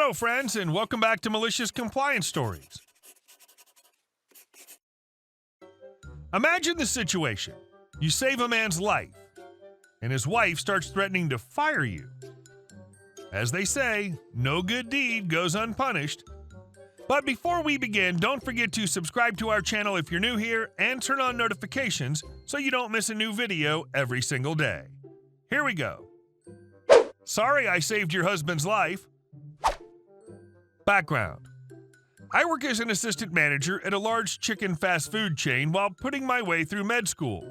Hello, friends, and welcome back to Malicious Compliance Stories. Imagine the situation. You save a man's life, and his wife starts threatening to fire you. As they say, no good deed goes unpunished. But before we begin, don't forget to subscribe to our channel if you're new here and turn on notifications so you don't miss a new video every single day. Here we go. Sorry I saved your husband's life. Background. I work as an assistant manager at a large chicken fast food chain while putting my way through med school.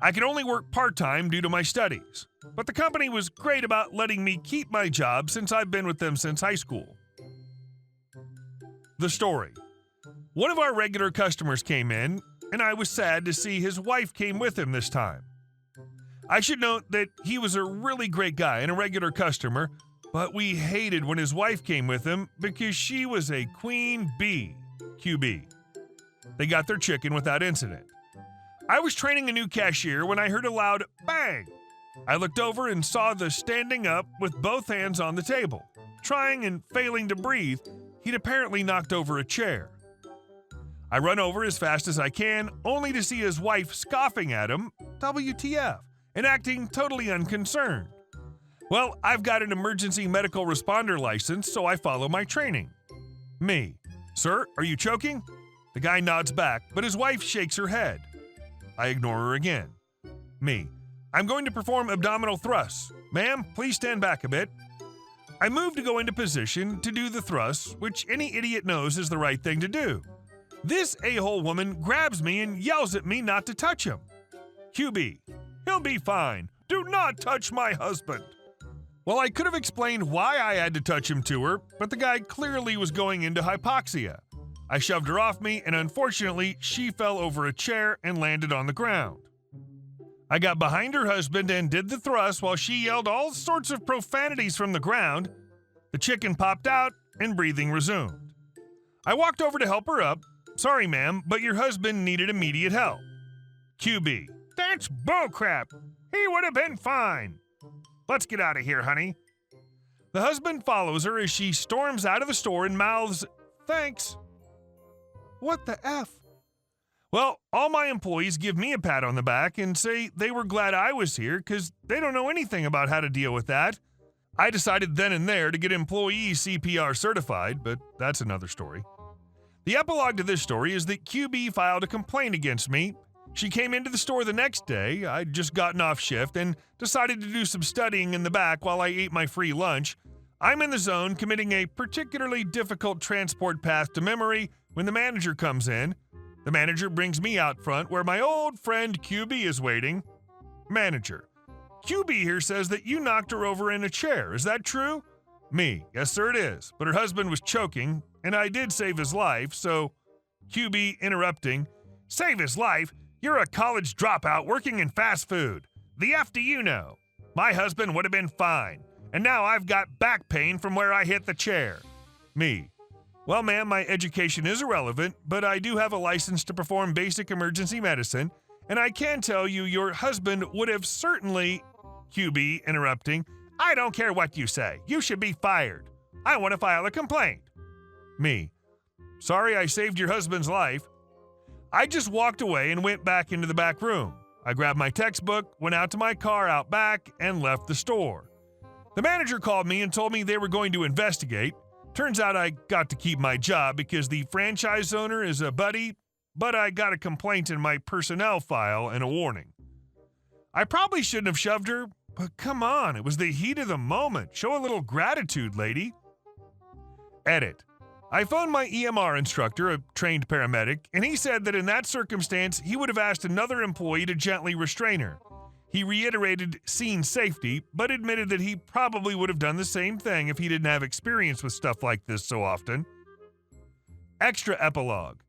I can only work part-time due to my studies, but the company was great about letting me keep my job since I've been with them since high school. The story. One of our regular customers came in, and I was sad to see his wife came with him this time. I should note that he was a really great guy and a regular customer, but we hated when his wife came with him because she was a queen bee, QB. They got their chicken without incident. I was training a new cashier when I heard a loud bang. I looked over and saw the standing up with both hands on the table. Trying and failing to breathe, he'd apparently knocked over a chair. I run over as fast as I can, only to see his wife scoffing at him, WTF, and acting totally unconcerned. Well, I've got an emergency medical responder license, so I follow my training. Me. Sir, are you choking? The guy nods back, but his wife shakes her head. I ignore her again. Me. I'm going to perform abdominal thrusts. Ma'am, please stand back a bit. I move to go into position to do the thrusts, which any idiot knows is the right thing to do. This a-hole woman grabs me and yells at me not to touch him. QB. He'll be fine. Do not touch my husband. Well, I could have explained why I had to touch him to her, but the guy clearly was going into hypoxia. I shoved her off me, and unfortunately, she fell over a chair and landed on the ground. I got behind her husband and did the thrust while she yelled all sorts of profanities from the ground. The chicken popped out, and breathing resumed. I walked over to help her up. Sorry, ma'am, but your husband needed immediate help. QB. That's bullcrap. He would have been fine. Let's get out of here, honey. The husband follows her as she storms out of the store and mouths, thanks. What the F? Well, all my employees give me a pat on the back and say they were glad I was here because they don't know anything about how to deal with that. I decided then and there to get employees CPR certified, but that's another story. The epilogue to this story is that QB filed a complaint against me. She came into the store the next day. I'd just gotten off shift and decided to do some studying in the back while I ate my free lunch. I'm in the zone committing a particularly difficult transport path to memory when the manager comes in. The manager brings me out front where my old friend QB is waiting. Manager. QB here says that you knocked her over in a chair. Is that true? Me. Yes, sir, it is. But her husband was choking, and I did save his life, so... QB interrupting. Save his life? You're a college dropout working in fast food. The F do you know? My husband would have been fine, and now I've got back pain from where I hit the chair. Me. Well, ma'am, my education is irrelevant, but I do have a license to perform basic emergency medicine, and I can tell you your husband would have certainly... QB interrupting. I don't care what you say. You should be fired. I want to file a complaint. Me. Sorry I saved your husband's life. I just walked away and went back into the back room. I grabbed my textbook, went out to my car out back, and left the store. The manager called me and told me they were going to investigate. Turns out I got to keep my job because the franchise owner is a buddy, but I got a complaint in my personnel file and a warning. I probably shouldn't have shoved her, but come on, it was the heat of the moment. Show a little gratitude, lady. Edit. I phoned my EMR instructor, a trained paramedic, and he said that in that circumstance, he would have asked another employee to gently restrain her. He reiterated scene safety, but admitted that he probably would have done the same thing if he didn't have experience with stuff like this so often. Extra epilogue.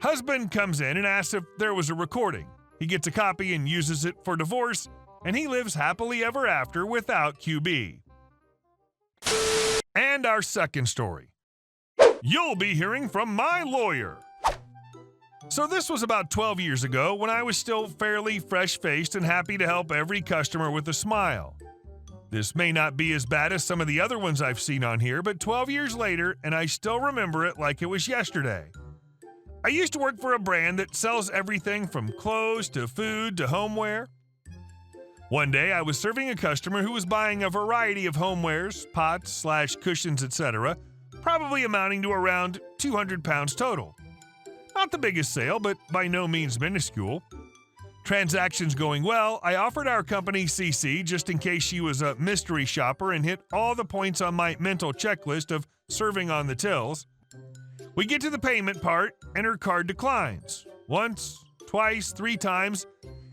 Husband comes in and asks if there was a recording. He gets a copy and uses it for divorce, and he lives happily ever after without QB. And our second story. You'll be hearing from my lawyer. So this was about 12 years ago when I was still fairly fresh-faced and happy to help every customer with a smile. This may not be as bad as some of the other ones I've seen on here, but 12 years later, and I still remember it like it was yesterday. I used to work for a brand that sells everything from clothes to food to homeware. One day, I was serving a customer who was buying a variety of homewares, pots/cushions, etc., probably amounting to around 200 pounds total. Not the biggest sale, but by no means minuscule. Transactions going well, I offered our company CC just in case she was a mystery shopper and hit all the points on my mental checklist of serving on the tills. We get to the payment part, and her card declines. Once, twice, 3 times.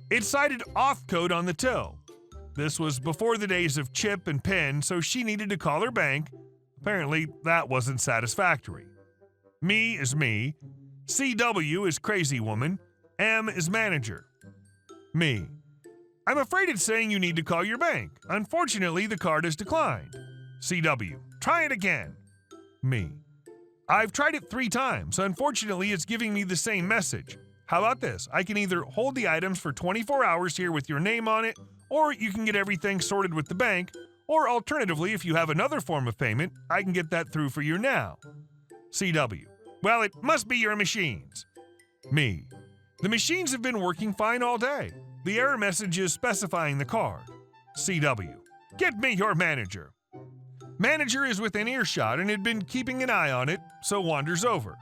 It cited off code on the till. This was before the days of chip and PIN, so she needed to call her bank. Apparently, that wasn't satisfactory. Me is me. CW is crazy woman. M is manager. Me. I'm afraid it's saying you need to call your bank. Unfortunately, the card is declined. CW. Try it again. Me. I've tried it 3 times. Unfortunately, it's giving me the same message. How about this? I can either hold the items for 24 hours here with your name on it, or you can get everything sorted with the bank, or alternatively, if you have another form of payment, I can get that through for you now. CW. Well, it must be your machines. Me. The machines have been working fine all day. The error message is specifying the card. CW. Get me your manager. Manager is within earshot and had been keeping an eye on it, so wanders over.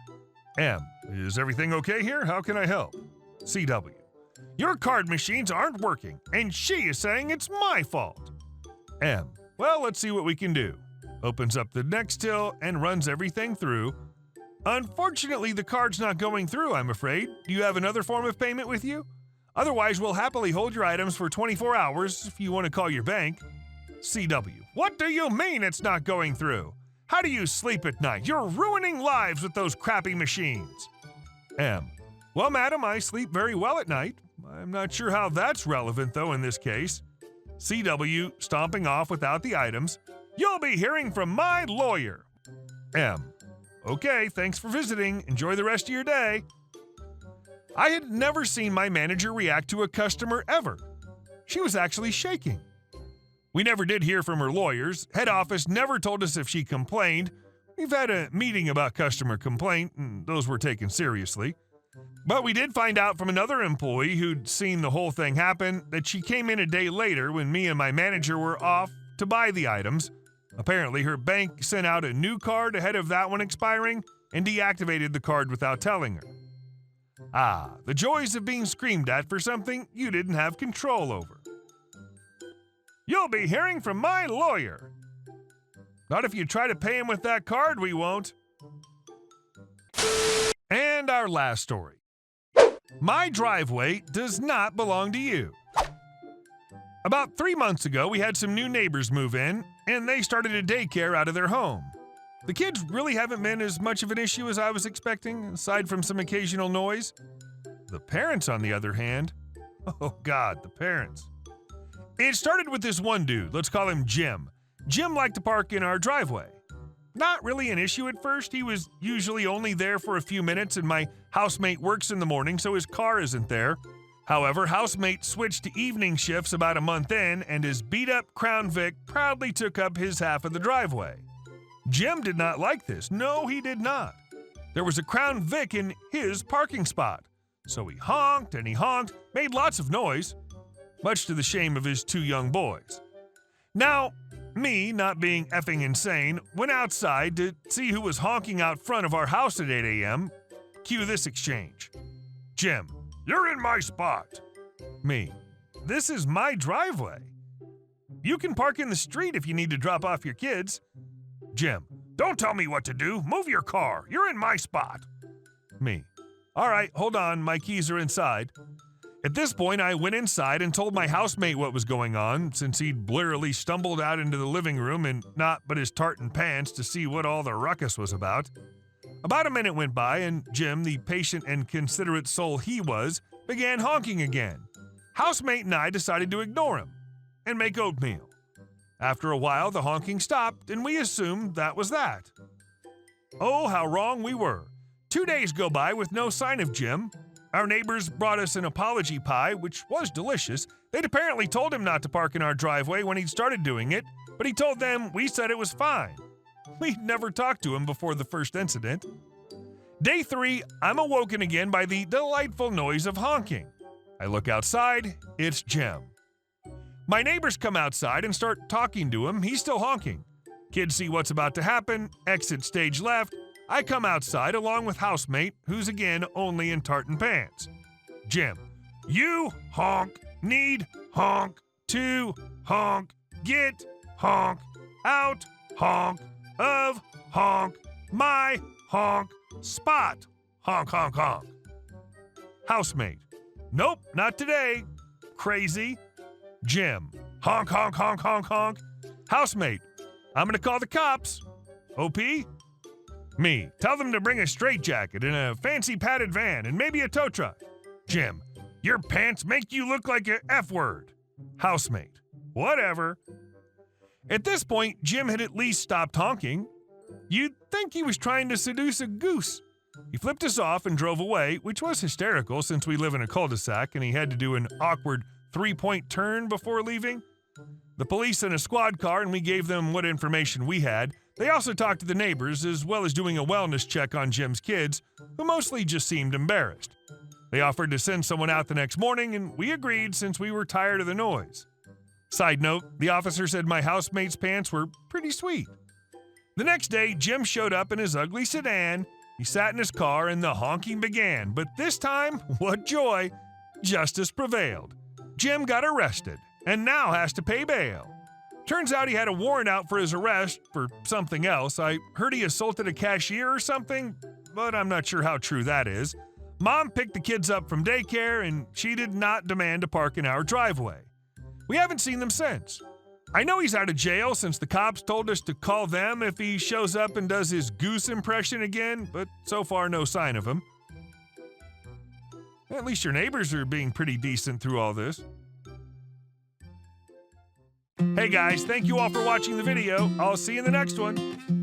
M. Is everything okay here? How can I help? CW. Your card machines aren't working, and she is saying it's my fault. M. Well, let's see what we can do. Opens up the next till and runs everything through. Unfortunately, the card's not going through, I'm afraid. Do you have another form of payment with you? Otherwise, we'll happily hold your items for 24 hours if you want to call your bank. CW. What do you mean it's not going through? How do you sleep at night? You're ruining lives with those crappy machines. M. Well, madam, I sleep very well at night. I'm not sure how that's relevant, though, in this case. CW, stomping off without the items. You'll be hearing from my lawyer. M. Okay, thanks for visiting. Enjoy the rest of your day. I had never seen my manager react to a customer ever. She was actually shaking. We never did hear from her lawyers. Head office never told us if she complained. We've had a meeting about customer complaint, and those were taken seriously. But we did find out from another employee who'd seen the whole thing happen that she came in a day later when me and my manager were off to buy the items. Apparently, her bank sent out a new card ahead of that one expiring and deactivated the card without telling her. Ah, the joys of being screamed at for something you didn't have control over. You'll be hearing from my lawyer. Not if you try to pay him with that card, we won't. And our last story. My driveway does not belong to you. About 3 months ago, we had some new neighbors move in, and they started a daycare out of their home. The kids really haven't been as much of an issue as I was expecting, aside from some occasional noise. The parents, on the other hand, oh God, the parents. It started with this one dude, let's call him Jim. Jim liked to park in our driveway. Not really an issue at first. He was usually only there for a few minutes, and my housemate works in the morning, so his car isn't there. However, housemate switched to evening shifts about a month in, and his beat-up Crown Vic proudly took up his half of the driveway. Jim did not like this. No, he did not. There was a Crown Vic in his parking spot. So he honked and he honked, made lots of noise, much to the shame of his 2 young boys. Now, me, not being effing insane, went outside to see who was honking out front of our house at 8 a.m. Cue this exchange. Jim, you're in my spot. Me, this is my driveway. You can park in the street if you need to drop off your kids. Jim, don't tell me what to do. Move your car. You're in my spot. Me, all right, hold on. My keys are inside. At this point, I went inside and told my housemate what was going on, since he'd blearily stumbled out into the living room in naught but his tartan pants to see what all the ruckus was about. About a minute went by, and Jim, the patient and considerate soul he was, began honking again. Housemate and I decided to ignore him and make oatmeal. After a while, the honking stopped, and we assumed that was that. Oh, how wrong we were. 2 days go by with no sign of Jim. our neighbors brought us an apology pie, which was delicious. They'd apparently told him not to park in our driveway when he'd started doing it, but he told them we said it was fine. We'd never talked to him before the first incident. Day 3, I'm awoken again by the delightful noise of honking. I look outside, it's Jim. My neighbors come outside and start talking to him. He's still honking. Kids see what's about to happen, exit stage left. I come outside along with housemate, who's again only in tartan pants. Jim, you honk, need honk, to honk, get honk, out honk, of honk, my honk, spot honk honk honk. Housemate, nope, not today. Crazy. Jim, honk honk honk honk honk. Housemate, I'm gonna call the cops. OP? Me, tell them to bring a straitjacket and a fancy padded van and maybe a tow truck. Jim, your pants make you look like a F-word. Housemate, whatever. At this point, Jim had at least stopped honking. You'd think he was trying to seduce a goose. He flipped us off and drove away, which was hysterical since we live in a cul-de-sac and he had to do an awkward 3-point turn before leaving. The police sent a squad car and we gave them what information we had. They also talked to the neighbors as well as doing a wellness check on Jim's kids, who mostly just seemed embarrassed. They offered to send someone out the next morning and we agreed since we were tired of the noise. Side note, the officer said my housemate's pants were pretty sweet. The next day, Jim showed up in his ugly sedan. He sat in his car and the honking began, but this time, what joy, justice prevailed. Jim got arrested and now has to pay bail. Turns out he had a warrant out for his arrest for something else. I heard he assaulted a cashier or something, but I'm not sure how true that is. Mom picked the kids up from daycare and she did not demand to park in our driveway. We haven't seen them since. I know he's out of jail since the cops told us to call them if he shows up and does his goose impression again, but so far no sign of him. At least your neighbors are being pretty decent through all this. Hey guys, thank you all for watching the video. I'll see you in the next one.